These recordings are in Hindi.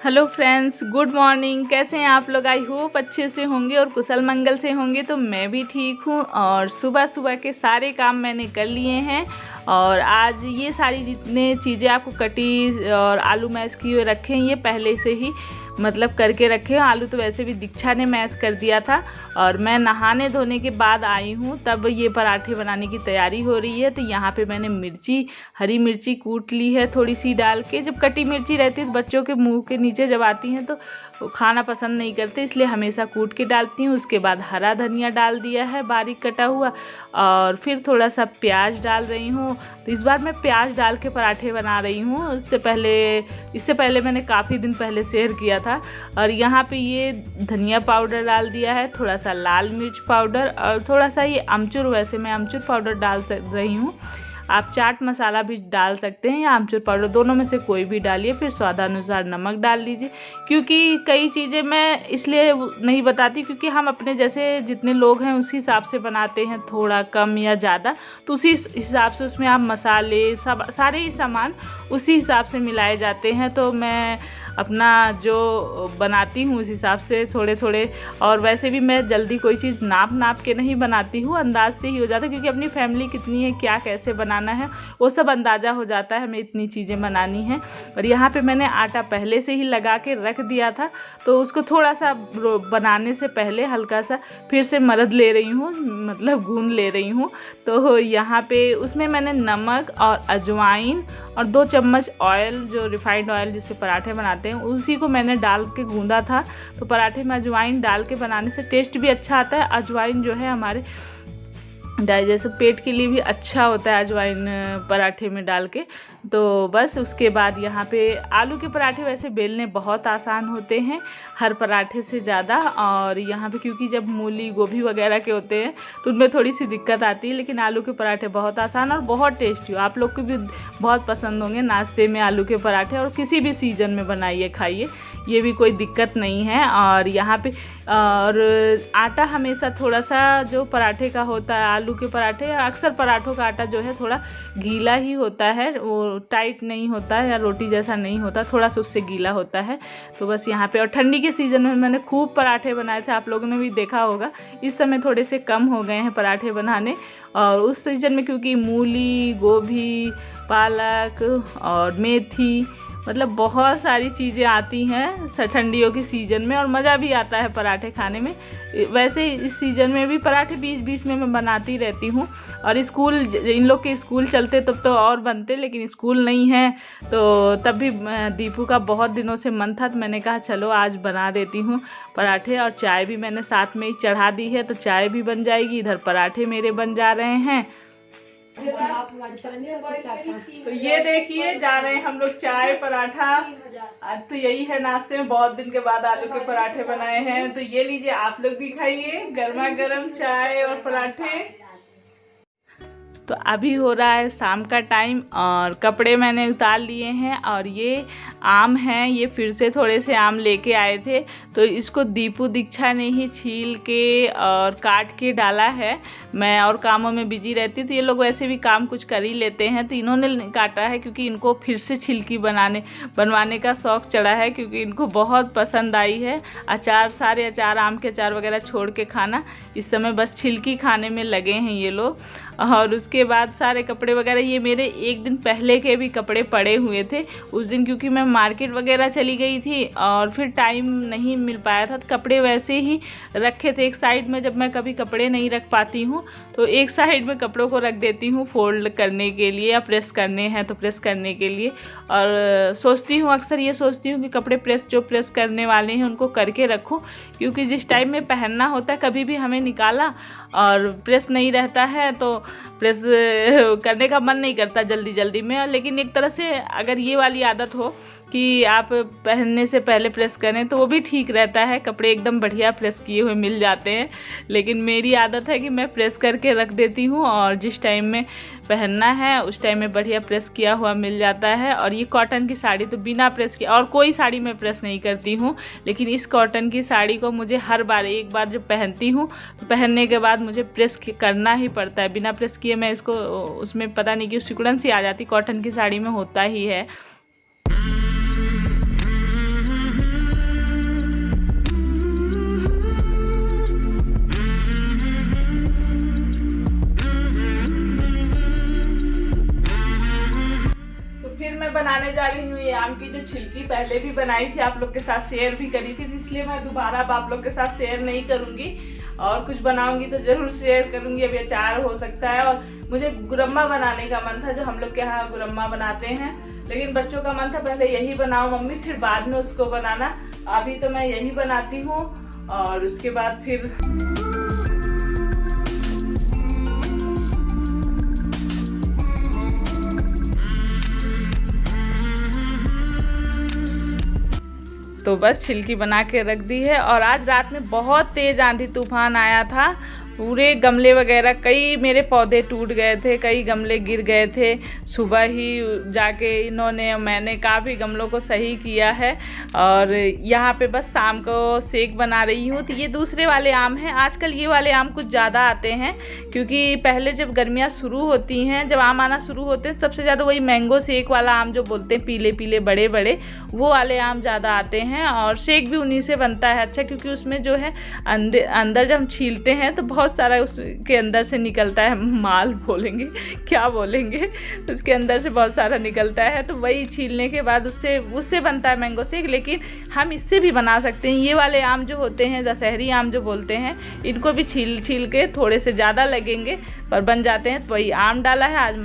Hello friends, good morning. कैसे हैं आप लोग? आई होप अच्छे से होंगे और कुशल मंगल से होंगे। तो मैं भी ठीक हूँ और सुबह सुबह के सारे काम मैंने कर लिए हैं। और आज ये सारी जितने चीज़ें आपको कटी और आलू मैश किए हुए रखे हैं, ये पहले से ही मतलब करके रखे हैं। आलू तो वैसे भी दीक्षा ने मैश कर दिया था और मैं नहाने धोने के बाद आई हूँ, तब ये पराठे बनाने की तैयारी हो रही है। तो यहाँ पे मैंने हरी मिर्ची कूट ली है थोड़ी सी डाल के। जब कटी मिर्ची रहती है तो बच्चों के मुंह के नीचे जब आती हैं तो वो खाना पसंद नहीं करते, इसलिए हमेशा कूट के डालती हूँ। उसके बाद हरा धनिया डाल दिया है बारीक कटा हुआ, और फिर थोड़ा सा प्याज डाल रही हूँ। तो इस बार मैं प्याज डाल के पराठे बना रही हूँ। इससे पहले मैंने काफ़ी दिन पहले शेयर किया था। और यहाँ पे ये धनिया पाउडर डाल दिया है, थोड़ा सा लाल मिर्च पाउडर और थोड़ा सा ये अमचूर। वैसे मैं अमचूर पाउडर डाल रही हूँ, आप चाट मसाला भी डाल सकते हैं या आमचूर पाउडर, दोनों में से कोई भी डालिए। फिर स्वादानुसार नमक डाल लीजिए, क्योंकि कई चीज़ें मैं इसलिए नहीं बताती क्योंकि हम अपने जैसे जितने लोग हैं उसी हिसाब से बनाते हैं, थोड़ा कम या ज़्यादा। तो उसी हिसाब से उसमें आप मसाले सब सारे ही सामान उसी हिसाब से मिलाए जाते हैं। तो मैं अपना जो बनाती हूँ उस हिसाब से थोड़े थोड़े। और वैसे भी मैं जल्दी कोई चीज़ नाप के नहीं बनाती हूँ, अंदाज से ही हो जाता है, क्योंकि अपनी फैमिली कितनी है, क्या कैसे बनाना है, वो सब अंदाज़ा हो जाता है हमें इतनी चीज़ें बनानी हैं। और यहाँ पे मैंने आटा पहले से ही लगा के रख दिया था, तो उसको थोड़ा सा बनाने से पहले हल्का सा फिर से मरद ले रही हूँ, मतलब गूंद ले रही हूँ। तो यहाँ पे उसमें मैंने नमक और अजवाइन और 2 चम्मच ऑयल, जो रिफाइंड ऑयल जिससे पराठे बनाते हैं, उसी को मैंने डाल के गूंदा था। तो पराठे में अजवाइन डाल के बनाने से टेस्ट भी अच्छा आता है। अजवाइन जो है हमारे डाइजेशन, पेट के लिए भी अच्छा होता है अजवाइन पराठे में डाल के। तो बस उसके बाद यहाँ पे आलू के पराठे वैसे बेलने बहुत आसान होते हैं हर पराठे से ज़्यादा। और यहाँ पे क्योंकि जब मूली गोभी वगैरह के होते हैं तो उनमें थोड़ी सी दिक्कत आती है, लेकिन आलू के पराठे बहुत आसान और बहुत टेस्टी हो। आप लोग को भी बहुत पसंद होंगे नाश्ते में आलू के पराठे, और किसी भी सीज़न में बनाइए खाइए, ये भी कोई दिक्कत नहीं है। और यहाँ पे और आटा हमेशा थोड़ा सा जो पराठे का होता है, आलू के पराठे अक्सर पराठों का आटा जो है थोड़ा गीला ही होता है, वो टाइट नहीं होता है या रोटी जैसा नहीं होता, थोड़ा सा उससे गीला होता है। तो बस यहाँ पे, और ठंडी के सीज़न में मैंने खूब पराठे बनाए थे, आप लोगों ने भी देखा होगा। इस समय थोड़े से कम हो गए हैं पराठे बनाने, और उस सीज़न में क्योंकि मूली गोभी पालक और मेथी, मतलब बहुत सारी चीज़ें आती हैं ठंडियों की सीज़न में, और मज़ा भी आता है पराठे खाने में। वैसे इस सीज़न में भी पराठे बीच बीच में मैं बनाती रहती हूँ। और इन लोग के स्कूल चलते तब तो और बनते, लेकिन स्कूल नहीं है तो तब भी दीपू का बहुत दिनों से मन था, तो मैंने कहा चलो आज बना देती हूँ पराठे। और चाय भी मैंने साथ में ही चढ़ा दी है, तो चाय भी बन जाएगी, इधर पराठे मेरे बन जा रहे हैं। तो ये देखिए जा रहे हैं हम लोग चाय पराठा। आज तो यही है नाश्ते में, बहुत दिन के बाद आलू के पराठे बनाए हैं। तो ये लीजिए, आप लोग भी खाइए गर्मा गर्म चाय और पराठे। तो अभी हो रहा है शाम का टाइम और कपड़े मैंने उतार लिए हैं। और ये आम हैं, ये फिर से थोड़े से आम लेके आए थे, तो इसको दीपू दीक्षा ने ही छील के और काट के डाला है। मैं और कामों में बिजी रहती, तो ये लोग वैसे भी काम कुछ कर ही लेते हैं, तो इन्होंने काटा है क्योंकि इनको फिर से छिलकी बनवाने का शौक़ चढ़ा है, क्योंकि इनको बहुत पसंद आई है अचार, सारे अचार, आम के अचार वगैरह छोड़ के खाना। इस समय बस छिलकी खाने में लगे हैं ये लोग। और उसके बाद सारे कपड़े वगैरह, ये मेरे एक दिन पहले के भी कपड़े पड़े हुए थे उस दिन, क्योंकि मैं मार्केट वगैरह चली गई थी और फिर टाइम नहीं मिल पाया था। तो कपड़े वैसे ही रखे थे एक साइड में। जब मैं कभी कपड़े नहीं रख पाती हूँ तो एक साइड में कपड़ों को रख देती हूँ फोल्ड करने के लिए, या प्रेस करने हैं तो प्रेस करने के लिए। और सोचती हूँ, अक्सर ये सोचती हूँ कि कपड़े प्रेस करने वाले हैं उनको करके रखूँ, क्योंकि जिस टाइम में पहनना होता है कभी भी हमें निकाला और प्रेस नहीं रहता है तो प्रेस करने का मन नहीं करता जल्दी जल्दी में। लेकिन एक तरह से अगर ये वाली आदत हो कि आप पहनने से पहले प्रेस करें तो वो भी ठीक रहता है, कपड़े एकदम बढ़िया प्रेस किए हुए मिल जाते हैं। लेकिन मेरी आदत है कि मैं प्रेस करके रख देती हूँ, और जिस टाइम में पहनना है उस टाइम में बढ़िया प्रेस किया हुआ मिल जाता है। और ये कॉटन की साड़ी तो बिना प्रेस किए, और कोई साड़ी मैं प्रेस नहीं करती हूँ, लेकिन इस कॉटन की साड़ी को मुझे हर बार, एक बार जब पहनती हूँ तो पहनने के बाद मुझे प्रेस करना ही पड़ता है। बिना प्रेस किए मैं इसको, उसमें पता नहीं क्यों सिकुड़न सी आ जाती, कॉटन की साड़ी में होता ही है। आम की जो छिलकी पहले भी बनाई थी, आप लोग के साथ शेयर भी करी थी, इसलिए मैं दोबारा अब आप लोग के साथ शेयर नहीं करूंगी। और कुछ बनाऊंगी तो जरूर शेयर करूंगी। अभी अचार हो सकता है, और मुझे गुरम्मा बनाने का मन था, जो हम लोग के यहाँ गुरम्मा बनाते हैं, लेकिन बच्चों का मन था पहले यही बनाओ मम्मी, फिर बाद में उसको बनाना। अभी तो मैं यही बनाती हूँ, और उसके बाद फिर तो बस छिलकी बना के रख दी है। और आज रात में बहुत तेज़ आंधी तूफान आया था, पूरे गमले वगैरह कई मेरे पौधे टूट गए थे, कई गमले गिर गए थे। सुबह ही जाके इन्होंने मैंने काफ़ी गमलों को सही किया है। और यहाँ पे बस शाम को सेक बना रही हूँ। तो ये दूसरे वाले आम हैं, आजकल ये वाले आम कुछ ज़्यादा आते हैं, क्योंकि पहले जब गर्मियाँ शुरू होती हैं, जब आम आना शुरू होते हैं, सबसे ज़्यादा वही मैंगो सेक वाला आम जो बोलते हैं, पीले पीले बड़े बड़े, वो वाले आम ज़्यादा आते हैं। और शेक भी उन्हीं से बनता है अच्छा, क्योंकि उसमें जो है अंदर जब हम छीलते हैं तो बहुत सारा उसके अंदर से निकलता है, माल बोलेंगे क्या बोलेंगे, उसके अंदर से बहुत सारा निकलता है। तो वही छीलने के बाद उससे बनता है मैंगो शेक। लेकिन हम इससे भी बना सकते हैं। ये वाले आम जो होते हैं, दशहरी आम जो बोलते हैं, इनको भी छील के थोड़े से ज़्यादा लगेंगे पर बन जाते हैं। तो वही आम डाला है, आज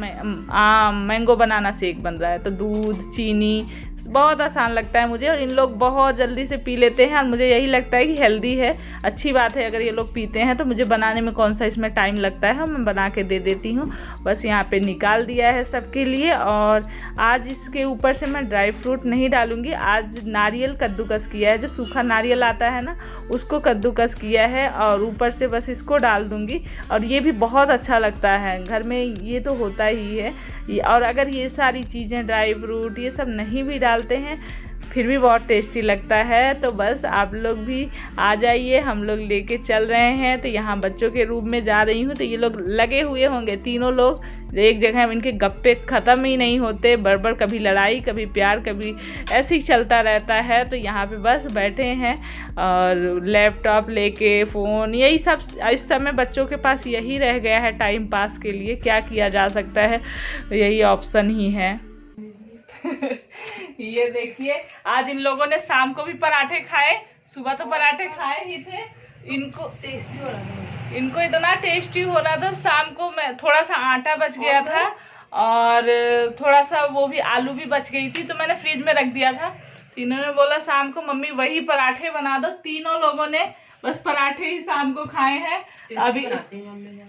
मैंगो बनाना शेक बन रहा है। तो दूध, चीनी, बहुत आसान लगता है मुझे, और इन लोग बहुत जल्दी से पी लेते हैं। और मुझे यही लगता है कि हेल्दी है, अच्छी बात है अगर ये लोग पीते हैं। तो मुझे बनाने में कौन सा इसमें टाइम लगता है, मैं बना के दे देती हूँ। बस यहाँ पे निकाल दिया है सबके लिए। और आज इसके ऊपर से मैं ड्राई फ्रूट नहीं डालूँगी, आज नारियल कद्दूकस किया है, जो सूखा नारियल आता है ना, उसको कद्दूकस किया है, और ऊपर से बस इसको डाल दूँगी। और ये भी बहुत अच्छा लगता है, घर में ये तो होता ही है। और अगर ये सारी चीज़ें, ड्राई फ्रूट, ये सब नहीं भी डालते हैं, फिर भी बहुत टेस्टी लगता है। तो बस आप लोग भी आ जाइए, हम लोग लेके चल रहे हैं। तो यहाँ बच्चों के रूम में जा रही हूँ, तो ये लोग लगे हुए होंगे, तीनों लोग एक जगह। इनके गप्पे ख़त्म ही नहीं होते, बड़बड़, कभी लड़ाई, कभी प्यार, कभी ऐसे ही चलता रहता है। तो यहाँ पे बस बैठे हैं, और लैपटॉप लेके, फ़ोन, यही सब इस समय बच्चों के पास यही रह गया है टाइम पास के लिए। क्या किया जा सकता है, यही ऑप्शन ही है। ये देखिए, आज इन लोगों ने शाम को भी पराठे खाए, सुबह तो पराठे खाए ही थे। इनको इतना टेस्टी हो रहा था। शाम को मैं थोड़ा सा आटा बच गया था, और थोड़ा सा वो भी आलू भी बच गई थी, तो मैंने फ्रिज में रख दिया था। इन्होंने बोला शाम को मम्मी वही पराठे बना दो। तीनों लोगों ने बस पराठे ही शाम को खाए हैं। अभी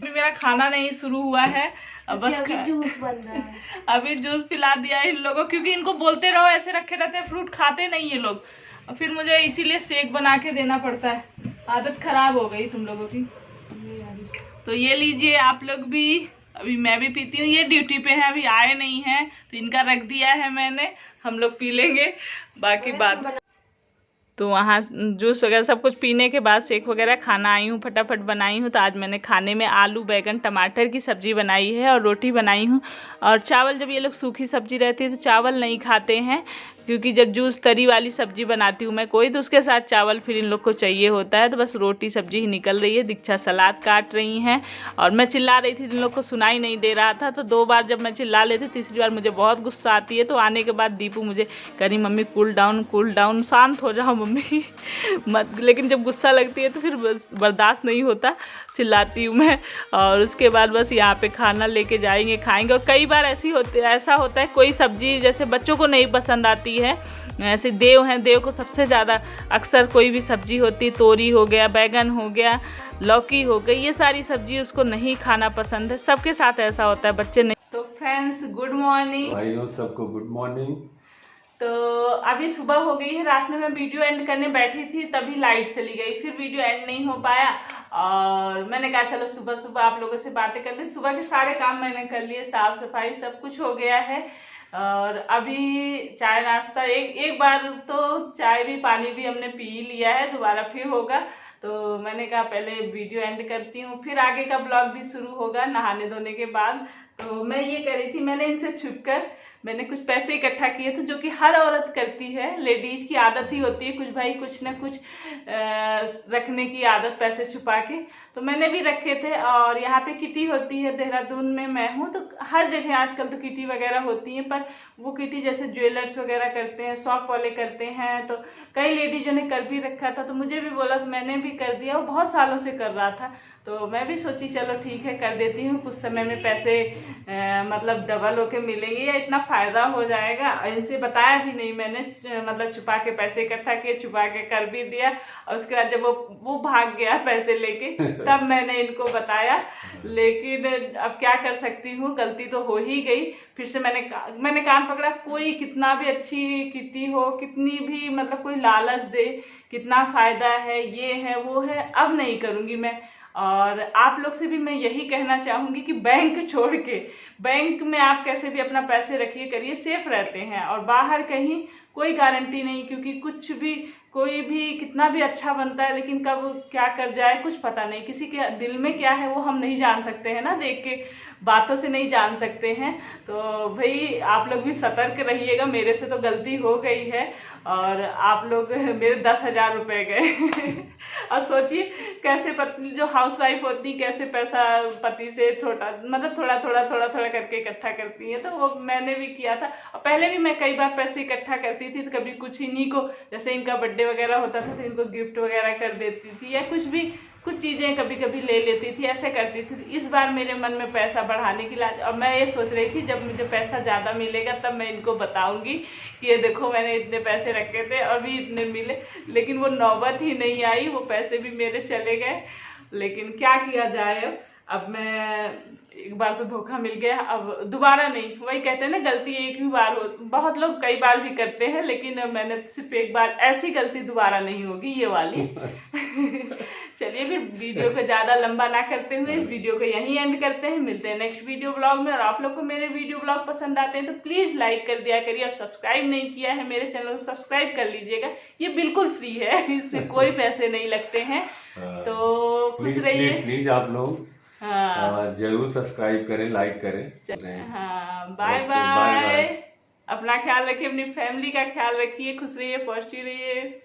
मेरा खाना नहीं शुरू हुआ है, बस अभी जूस बन रहा है। अभी जूस पिला दिया इन लोगों, क्योंकि इनको बोलते रहो ऐसे रखे रहते हैं, फ्रूट खाते नहीं ये लोग, और फिर मुझे इसीलिए शेक बना के देना पड़ता है। आदत खराब हो गई तुम लोगों की। तो ये लीजिए आप लोग भी, अभी मैं भी पीती हूँ। ये ड्यूटी पे है, अभी आए नहीं हैं, तो इनका रख दिया है मैंने, हम लोग पी लेंगे बाकी बाद। तो वहाँ जूस वगैरह सब कुछ पीने के बाद शेक वगैरह खाना आई हूँ, फटाफट बनाई हूँ। तो आज मैंने खाने में आलू, बैगन, टमाटर की सब्ज़ी बनाई है, और रोटी बनाई हूँ, और चावल। जब ये लोग सूखी सब्ज़ी रहती है तो चावल नहीं खाते हैं, क्योंकि जब जूस तरी वाली सब्ज़ी बनाती हूँ मैं कोई, तो उसके साथ चावल फिर इन लोग को चाहिए होता है। तो बस रोटी सब्ज़ी ही निकल रही है। दीक्षा सलाद काट रही हैं, और मैं चिल्ला रही थी, इन लोग को सुनाई नहीं दे रहा था। तो 2 बार जब मैं चिल्ला लेती, तीसरी बार मुझे बहुत गुस्सा आती है। तो आने के बाद दीपू मुझे कह रही, मम्मी कूल डाउन, शांत हो जाओ मम्मी मत। लेकिन जब गुस्सा लगती है तो फिर बर्दाश्त नहीं होता, चिल्लाती हूँ मैं। और उसके बाद बस यहाँ पे खाना लेके जाएंगे, खाएंगे। और कई बार ऐसा होता है, कोई सब्जी जैसे बच्चों को नहीं पसंद आती है, ऐसे देव हैं, देव को सबसे ज़्यादा अक्सर कोई भी सब्जी होती, तोरी हो गया, बैगन हो गया, लौकी हो गई, ये सारी सब्जी उसको नहीं खाना पसंद है। सबके साथ ऐसा होता है, बच्चे नहीं। तो फ्रेंड्स गुड मॉर्निंग भाइयों, सबको गुड मॉर्निंग। तो अभी सुबह हो गई है। रात में मैं वीडियो एंड करने बैठी थी, तभी लाइट चली गई, फिर वीडियो एंड नहीं हो पाया। और मैंने कहा चलो सुबह सुबह आप लोगों से बातें कर ली। सुबह के सारे काम मैंने कर लिए, साफ सफाई सब कुछ हो गया है। और अभी चाय नाश्ता एक बार तो चाय भी, पानी भी हमने पी लिया है, दोबारा फिर होगा। तो मैंने कहा पहले वीडियो एंड करती हूँ, फिर आगे का ब्लॉग भी शुरू होगा नहाने धोने के बाद। तो मैं ये कह रही थी, मैंने इनसे छुपकर मैंने कुछ पैसे इकट्ठा किए थे, जो कि हर औरत करती है, लेडीज की आदत ही होती है कुछ भाई कुछ ना कुछ रखने की आदत, पैसे छुपा के। तो मैंने भी रखे थे। और यहाँ पे किटी होती है, देहरादून में मैं हूँ तो हर जगह आजकल तो किटी वगैरह होती है, पर वो किटी जैसे ज्वेलर्स वगैरह करते हैं, शॉप वाले करते हैं, तो कई लेडीजों ने कर भी रखा था। तो मुझे भी बोला तो मैंने भी कर दिया, वो बहुत सालों से कर रहा था, तो मैं भी सोची चलो ठीक है कर देती हूँ, कुछ समय में पैसे मतलब डबल होके मिलेंगे या इतना फायदा हो जाएगा। इनसे बताया भी नहीं मैंने, मतलब छुपा के पैसे इकट्ठा किए, छुपा के कर भी दिया। और उसके बाद जब वो भाग गया पैसे लेके, तब मैंने इनको बताया। लेकिन अब क्या कर सकती हूँ, गलती तो हो ही गई। फिर से मैंने कान पकड़ा, कोई कितना भी अच्छी किटी हो, कितनी भी मतलब कोई लालच दे, कितना फायदा है, ये है वो है, अब नहीं करूँगी मैं। और आप लोग से भी मैं यही कहना चाहूँगी कि बैंक छोड़ के, बैंक में आप कैसे भी अपना पैसे रखिए करिए, सेफ रहते हैं। और बाहर कहीं कोई गारंटी नहीं, क्योंकि कुछ भी कोई भी कितना भी अच्छा बनता है, लेकिन कब क्या कर जाए कुछ पता नहीं, किसी के दिल में क्या है वो हम नहीं जान सकते हैं ना, देख के बातों से नहीं जान सकते हैं। तो भाई आप लोग भी सतर्क रहिएगा, मेरे से तो गलती हो गई है। और आप लोग, मेरे 10,000 रुपये गए और सोचिए कैसे पत्नी जो हाउसवाइफ होती कैसे पैसा पति से थोड़ा थोड़ा करके इकट्ठा करती है। तो वो मैंने भी किया था, और पहले भी मैं कई बार पैसे इकट्ठा करती थी, तो कभी कुछ इन्हीं को, जैसे इनका बर्थडे वगैरह होता था तो इनको गिफ्ट वगैरह कर देती थी, या कुछ चीज़ें कभी कभी ले लेती थी, ऐसे करती थी। इस बार मेरे मन में पैसा बढ़ाने की लालच, और मैं ये सोच रही थी जब मुझे पैसा ज़्यादा मिलेगा तब मैं इनको बताऊंगी कि ये देखो मैंने इतने पैसे रखे थे, अभी इतने मिले। लेकिन वो नौबत ही नहीं आई, वो पैसे भी मेरे चले गए। लेकिन क्या किया जाए, अब मैं, एक बार तो धोखा मिल गया, अब दोबारा नहीं। वही कहते हैं ना, गलती एक ही बार हो, बहुत लोग कई बार भी करते हैं, लेकिन मैंने सिर्फ एक बार, ऐसी गलती दोबारा नहीं होगी ये वाली। चलिए फिर वीडियो को ज़्यादा लंबा ना करते हुए इस वीडियो को यहीं एंड करते हैं। मिलते हैं नेक्स्ट वीडियो ब्लॉग में। और आप लोग को मेरे वीडियो ब्लॉग पसंद आते हैं तो प्लीज़ लाइक कर दिया करिए, और सब्सक्राइब नहीं किया है मेरे चैनल को सब्सक्राइब कर लीजिएगा, ये बिल्कुल फ्री है, इसमें कोई पैसे नहीं लगते हैं। तो खुश रहिए प्लीज आप लोग जरूर सब्सक्राइब करें, लाइक करें। हाँ, बाय बाय। अपना ख्याल रखिए, अपनी फैमिली का ख्याल रखिए, खुश रहिए, पॉजिटिव रहिए।